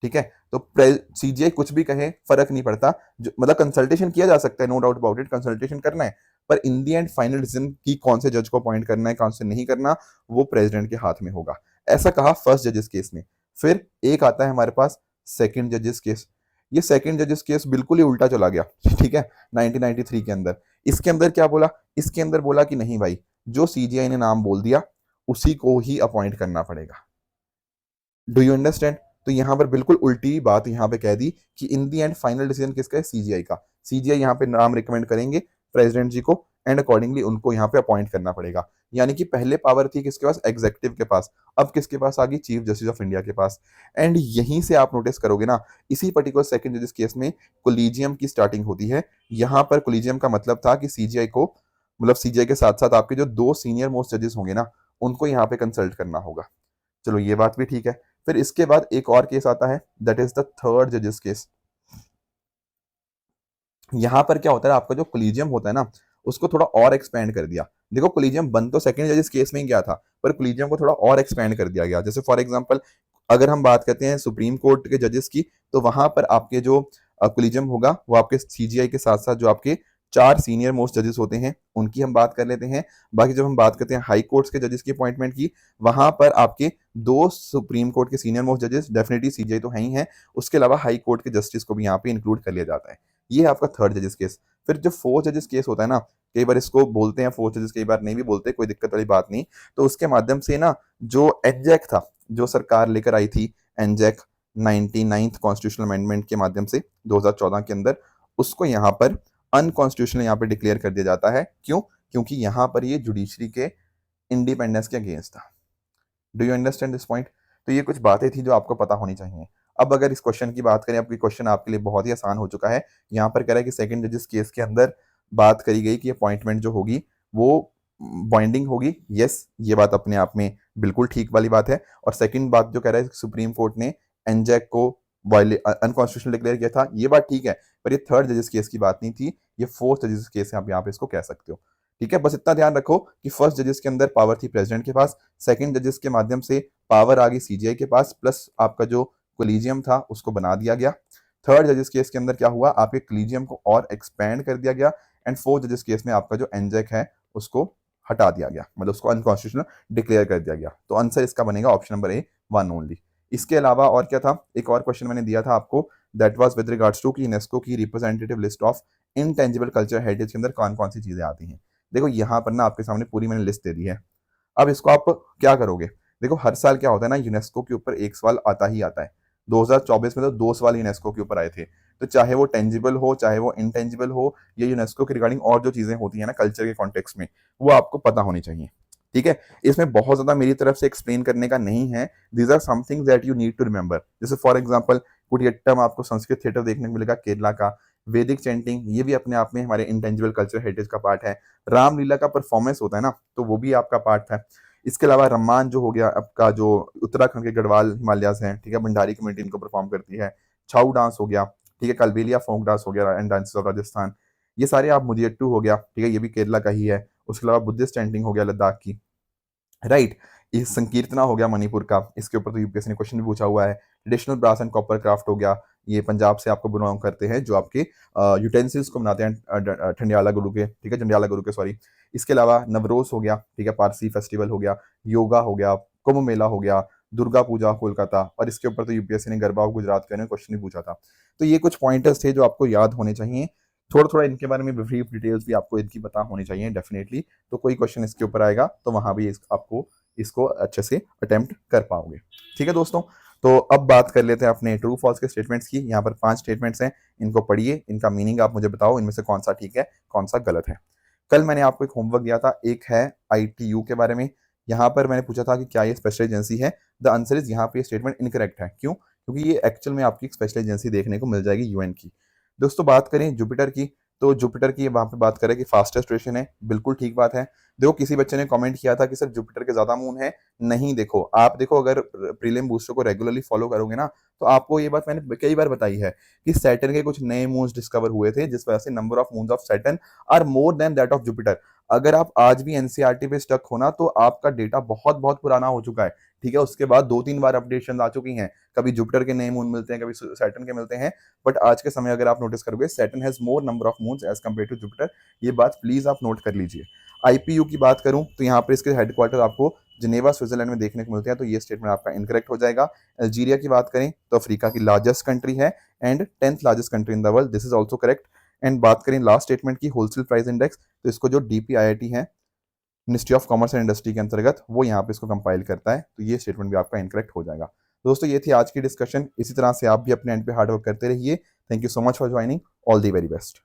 ठीक है, तो सीजीआई कुछ भी कहे फर्क नहीं पड़ता, जो मतलब कंसल्टेशन किया जा सकता है, no doubt about it, consultation करना है, पर in the end final decision की कौन से जज को अपॉइंट करना है कौन से नहीं करना, वो प्रेसिडेंट के हाथ में होगा। ऐसा कहा फर्स्ट जजेस केस ने। फिर एक आता है हमारे पास सेकंड जजेस केस। ये सेकंड जजेस केस बिल्कुल ही उल्टा चला गया। ठीक है, 1993 के अंदर। इसके अंदर क्या बोला, इसके अंदर बोला कि नहीं भाई, जो सीजीआई ने नाम बोल दिया उसी को ही अपॉइंट करना पड़ेगा। Do you understand? तो यहां पर बिल्कुल उल्टी बात यहां पे कह दी कि इन दी एंड फाइनल डिसीजन किसका है, सीजीआई का। सीजीआई यहां पे नाम रिकमेंड करेंगे प्रेसिडेंट जी को, एंड अकॉर्डिंगली उनको यहां पे अपॉइंट करना पड़ेगा। यानी कि पहले पावर थी किसके पास, एग्जीक्यूटिव के पास, अब किसके पास आ गई, चीफ जस्टिस ऑफ इंडिया के पास। एंड यहीं से आप नोटिस करोगे ना, इसी पर्टिकुलर सेकंड जजिस केस में कोलिजियम की स्टार्टिंग होती है। यहां पर कोलिजियम का मतलब था कि सीजीआई को, मतलब सीजीआई के साथ साथ आपके जो 2 सीनियर मोस्ट जजेस होंगे ना, उनको यहाँ पे कंसल्ट करना होगा। चलो ये बात भी ठीक है। फिर इसके बाद एक और केस आता है, दैट इज द थर्ड जजेस केस। यहां पर क्या होता है, आपका जो कोलिजियम होता है ना, उसको थोड़ा और एक्सपेंड कर दिया। देखो कोलिजियम बन तो सेकंड जजेस केस में ही गया था, पर कोलिजियम को थोड़ा और एक्सपेंड कर दिया गया। जैसे फॉर एग्जांपल अगर हम बात करते हैं सुप्रीम कोर्ट के जजेस की, तो वहां पर आपके जो कोलिजियम होगा वो आपके सीजीआई के साथ साथ जो आपके 4 सीनियर मोस्ट जजेस होते हैं उनकी हम बात कर लेते हैं। बाकी जब हम बात करते हैं हाई कोर्ट्स के जजेस की अपॉइंटमेंट की, वहां पर आपके 2 सुप्रीम कोर्ट के सीनियर मोस्ट जजेस डेफिनेटली सीजीआई तो है ही है, उसके अलावा हाई कोर्ट के जस्टिस को भी यहाँ पे इंक्लूड कर लिया जाता है। ये है आपका थर्ड जजेस केस। फिर जो फोर्थ जजेस केस होता है ना, कई बार इसको बोलते हैं फोर्थ जजेस, कई बार नहीं भी बोलते, कोई दिक्कत वाली बात नहीं। तो उसके माध्यम से ना, जो एनजैक था, जो सरकार लेकर आई थी, एनजैक 99th कॉन्स्टिट्यूशनल अमेंडमेंट के माध्यम से 2014 के अंदर, उसको यहाँ पर अनकॉन्स्टिट्यूशनल यहाँ पे डिक्लेयर कर दिया जाता है। क्यों? क्योंकि यहाँ पर ये जुडिशरी के इंडिपेंडेंस के अगेंस्ट था। Do you understand this point? तो ये कुछ बातें थी जो आपको पता होनी चाहिए। अब अगर इस क्वेश्चन की बात करें, आपकी क्वेश्चन आपके लिए बहुत ही आसान हो चुका है। यहाँ पर कह रहा है कि सेकंड जजेस केस के अंदर बात करी गई कि अपॉइंटमेंट जो होगी वो बाइंडिंग होगी। यस, ये बात अपने आप में बिल्कुल ठीक वाली बात है। और सेकंड बात जो कह रहा है सुप्रीम कोर्ट ने एनजैक को अनकॉन्स्टिट्यूशनल डिक्लेयर किया था, ये बात ठीक है, पर ये थर्ड जजेस केस की बात नहीं थी, ये फोर्थ जजेस केस है, आप यहाँ पे इसको कह सकते हो। ठीक है, बस इतना ध्यान रखो कि फर्स्ट जजेस के अंदर पावर थी प्रेसिडेंट के पास, सेकंड जजेस के माध्यम से पावर आ गई सीजीआई के पास, प्लस आपका जो कोलिजियम था उसको बना दिया गया। थर्ड जजेस केस के अंदर क्या हुआ, आपके कोलिजियम को और एक्सपेंड कर दिया गया। एंड फोर्थ जजेस केस में आपका जो एनजैक है उसको हटा दिया गया, मतलब उसको अनकॉन्स्टिट्यूशनल डिक्लेयर कर दिया गया। तो आंसर इसका बनेगा ऑप्शन नंबर ए, 1 ओनली। इसके अलावा और क्या था, एक और क्वेश्चन मैंने दिया था आपको, that was with regards to कि यूनेस्को की representative list of intangible culture heritage के अंदर कौन कौन सी चीजें आती हैं। देखो यहाँ पर ना आपके सामने पूरी मैंने लिस्ट दे दी है। अब इसको आप क्या करोगे, देखो हर साल क्या होता है ना, यूनेस्को के ऊपर एक सवाल आता ही आता है। 2024 में तो 2 सवाल यूनेस्को के ऊपर आए थे। तो चाहे वो टेंजिबल हो, चाहे वो इनटेंजिबल हो, या यूनेस्को के रिगार्डिंग और जो चीजें होती है ना कल्चर के कॉन्टेक्स्ट में, वो आपको पता होनी चाहिए। ठीक है, इसमें बहुत ज्यादा मेरी तरफ से एक्सप्लेन करने का नहीं है। These are something that you need to remember. जैसे फॉर एग्जाम्पल कुटियट्टम आपको संस्कृत थिएटर देखने को मिलेगा केरला का। वैदिक चैंटिंग, ये भी अपने आप में हमारे इंटेंजिबल कल्चर हेरिटेज का पार्ट है। रामलीला का परफॉर्मेंस होता है ना, तो वो भी आपका पार्ट है। इसके अलावा रम्मान जो हो गया आपका, जो उत्तराखंड के गढ़वाल हिमालयाज हैं, ठीक है, भंडारी कम्युनिटी इनको परफॉर्म करती है। छाऊ डांस हो गया, ठीक है, कलबेलिया फोक डांस हो गया एंड डांसेस ऑफ राजस्थान। ये सारे आप, मुदियट्टू हो गया, ठीक है, ये भी केरला का ही है। उसके अलावा बुद्धिस्ट चैंटिंग हो गया लद्दाख की, राइट। इस संकीर्तना हो गया मणिपुर का, इसके ऊपर तो यूपीएससी ने क्वेश्चन भी पूछा हुआ है। Traditional brass and copper craft हो गया, ये पंजाब से आपको बिलोंग करते हैं, जो आपके यूटेंसिल्स को बनाते हैं ठंडियाला गुरु के, ठीक है, जंडियाला गुरु के, सॉरी। इसके अलावा नवरोज हो गया, ठीक है, पारसी फेस्टिवल हो गया, योगा हो गया, कुंभ मेला हो गया, दुर्गा पूजा कोलकाता, और इसके ऊपर तो यूपीएससी ने गरबा ऑफ गुजरात का क्वेश्चन भी पूछा था। तो ये कुछ पॉइंटर्स थे जो आपको याद होने चाहिए थोड़ा थोड़ा इनके बारे में ब्रीफ डिटेल्स भी आपको इनकी पता होनी चाहिए डेफिनेटली। तो कोई क्वेश्चन इसके ऊपर आएगा तो वहां भी आपको इसको अच्छे से अटेम्प्ट कर पाओगे। ठीक है दोस्तों, तो अब बात कर लेते हैं अपने ट्रू फॉल्स के स्टेटमेंट्स की। यहाँ पर 5 स्टेटमेंट्स हैं, इनको पढ़िए, इनका मीनिंग आप मुझे बताओ इनमें से कौन सा ठीक है कौन सा गलत है। कल मैंने आपको एक होमवर्क दिया था, एक है ITU के बारे में। यहाँ पर मैंने पूछा था कि क्या ये स्पेशल एजेंसी है। द आंसर इज, यहाँ पे स्टेटमेंट इनकरेक्ट है। क्यों? क्योंकि ये एक्चुअल में आपकी एक स्पेशल एजेंसी देखने को मिल जाएगी UN की। दोस्तों बात करें जुपिटर की, तो जुपिटर की वहां पे बात करें कि फास्टेस्ट स्टेशन है, बिल्कुल ठीक बात है। देखो किसी बच्चे ने कमेंट किया था कि सर जुपिटर के ज्यादा मून है। नहीं, देखो आप देखो, अगर प्रीलिम बूस्टर को रेगुलरली फॉलो करोगे ना, तो आपको ये बात मैंने कई बार बताई है कि सैटर्न के कुछ नए मून्स डिस्कवर हुए थे, जिस वजह से number of moons of Saturn are more than that of Jupiter. अगर आप आज भी एनसीईआरटी पे स्टक हो ना, तो आपका डेटा बहुत बहुत पुराना हो चुका है। ठीक है, उसके बाद 2-3 बार अपडेशन आ चुकी हैं, कभी जुपिटर के नए मून मिलते हैं, कभी सैटर्न के मिलते हैं। बट आज के समय अगर आप नोटिस करोगे, Saturn has more number of moons as compare to Jupiter. ये बात प्लीज आप नोट कर लीजिए। IPU की बात करूं तो यहाँ पर इसके हेडक्वार्टर आपको जिनेवा स्विट्जरलैंड में देखने को मिलते हैं, तो ये स्टेटमेंट आपका इनकरेक्ट हो जाएगा। अल्जीरिया की बात करें तो अफ्रीका की लार्जेस्ट कंट्री है and 10th largest country in the world, this is also correct. And बात करें लास्ट स्टेटमेंट की, होलसेल प्राइस इंडेक्स, तो इसको जो DPIIT है, ministry of commerce and industry के अंतर्गत, वो यहाँ पे इसको कंपाइल करता है, तो ये स्टेटमेंट भी आपका इनकरेक्ट हो जाएगा। दोस्तों ये थी आज की डिस्कशन। इसी तरह से आप भी अपने एंड पे हार्ड वर्क करते रहिए। Thank you so much for joining. All the very best.